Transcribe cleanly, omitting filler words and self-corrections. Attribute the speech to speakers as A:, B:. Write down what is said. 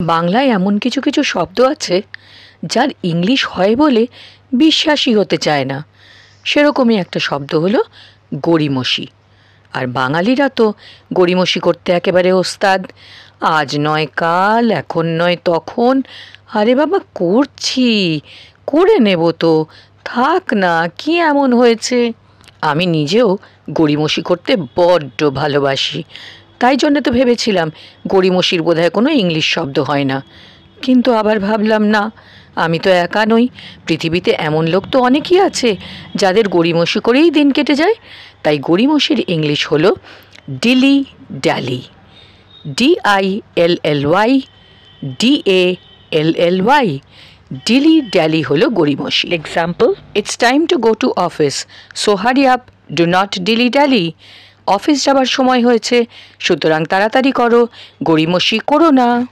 A: বাংলায় এমন কিছু কিছু শব্দ আছে যার ইংলিশ হয় বলে বিশ্বাসই হতে চায় না। সেরকমই একটা শব্দ হলো গড়িমসি। আর বাঙালিরা তো গড়িমসি করতে একেবারে ওস্তাদ। আজ নয় কাল, এখন নয় তখন, আরে বাবা করছি, করে নেব তো, থাক না, কি এমন হয়েছে। আমি নিজেও গড়িমসি করতে বড্ড ভালোবাসি। তাই জন্যে তো ভেবেছিলাম গড়িমসির বোধহয় কোনো ইংলিশ শব্দ হয় না। কিন্তু আবার ভাবলাম না, আমি তো একা নই, পৃথিবীতে এমন লোক তো অনেকই আছে যাদের গড়িমসি করেই দিন কেটে যায়। তাই গড়িমসির ইংলিশ হলো dilly dally. DILLY DALLY। Dilly dally হলো গড়িমসি। Example, it's time to go to office, so hurry up, do not dilly dally. Office যাবার সময় হয়েছে, সুতরাং তাড়াতাড়ি করো, গড়িমসি করো না।